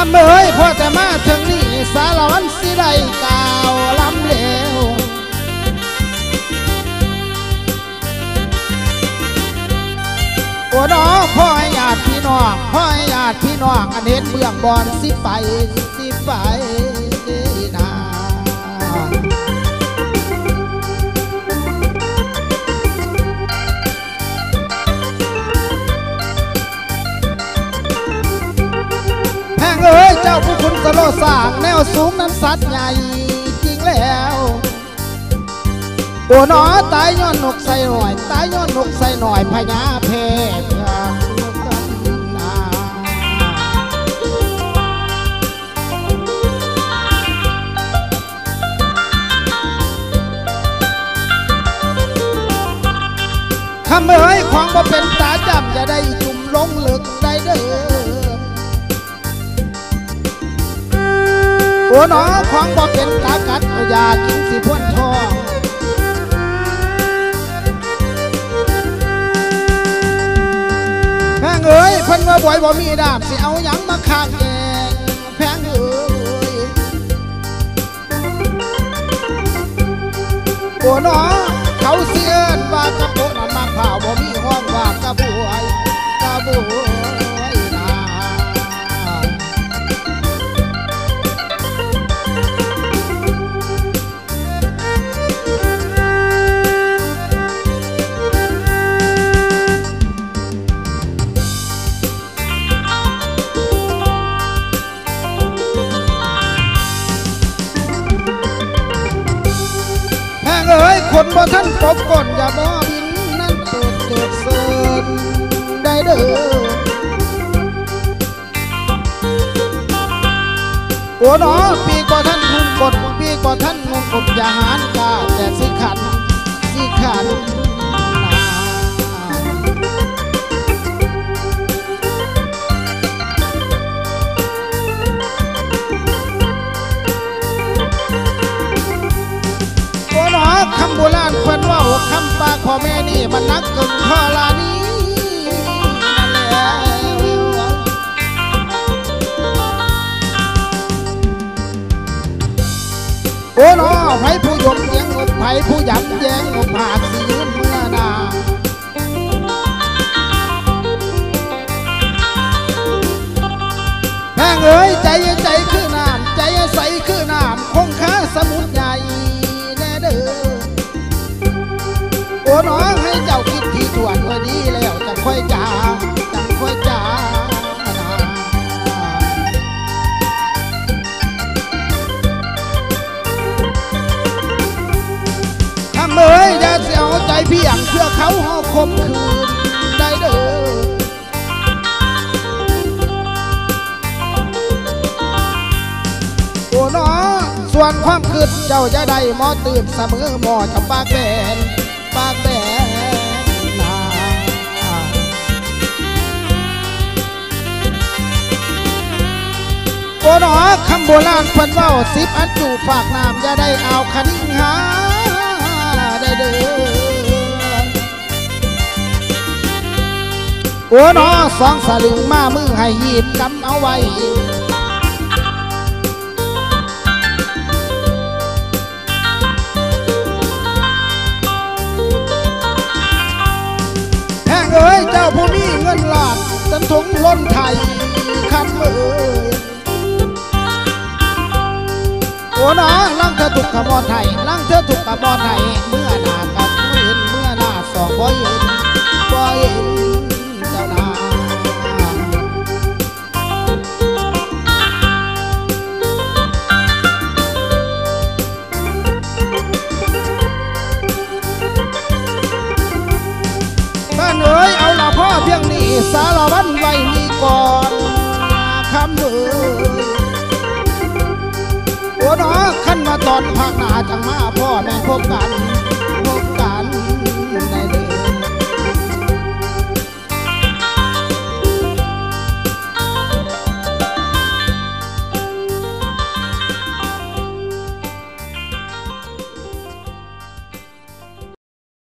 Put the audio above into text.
ำเอ้ยพ่อแต่มาถึงนี่สารวันสิได้กล่าวล้ำเลวโอ้น้อพ่อให้ญาติพี่น้องพ่อให้ญาติพี่น้องอันเห็นเบื้องบอนสิไปนาแพงเอ้ยเจ้าผู้คุณสโลสร้างแนวสูงนั้นสัตว์ใหญ่จริงแล้วโอ้น้อตายย้อนนกใส่หน่อยตายย้อนนกใส่หน่อยพญาเพชรคำเอ้ยของบ่เป็นตาจำจะได้จุ่มลงลึกได้เด้อโอ้น้อของบ่เป็นตากัดอยากกินสิพ้นทองแพงเอ้ยเพิ่นว่าบ่อยบ่มีดาบสิเอาหยังมาข้างแกแพงเอ้ยโอ้น้อเขาเสียนว่ากระโปงนั้นมาข่าวบ่มีห้องว่ากระบวยนาแพงเอ้ยคนบ่ท่านปบก่อนอย่าบ่บินนั่นเปิดเสิร์นได้เด้อโอ้น้อปีกว่าท่านหุ่นกดปีกว่าท่านหุ่นกดอย่าหานกาแต่สิขันคำโบราณเพิ่นว่าคำปากพ่อแม่นี่มันนักเกินข้อลานี้โอ้น้อไผผู้ยมแยงอกไผผู้ยับแยงอกผากสิยืนเมื่อนาแพงเอ้ยใจคือน้ำใจใสคือน้ำคงค้าสมุทรใหญ่โอ้น้องให้เจ้าคิดที่ตรวจไว้ดีแล้วจังค่อยจ่าทำเอ้ยอย่าเสียใจเพียงเพื่อเขาหอคมคืนได้เด้อโอ้น้องส่วนความคืดเจ้าจะได้หมอตื่นเสมอหมอจะปากแบนนาโอ้น้อคำโบราณเพิ่นเว้า10อันจูฝากน้ำอย่าได้เอาคันหาได้เด้อโอ้น้อ2 สลึงมามือให้หีบกำเอาไว้เอ้ยเจ้าผู้มีเงินล้านจนถุงล้นไทยคำเอ้ยโอ้น้อลังเธอถูกขบอนไทยลังเธอถูกขบอนไทยเมื่อหน้ากับเห็นเมื่อหน้าสองบ่เห็นเจ้านาเอ้ยเอาละพ่อเพียงนี้สารวันไว้มีก่อนคำเอ้ยโอ้น้อขั้นมาตอนภาคหน้าจังมาพ่อแม่พบกัน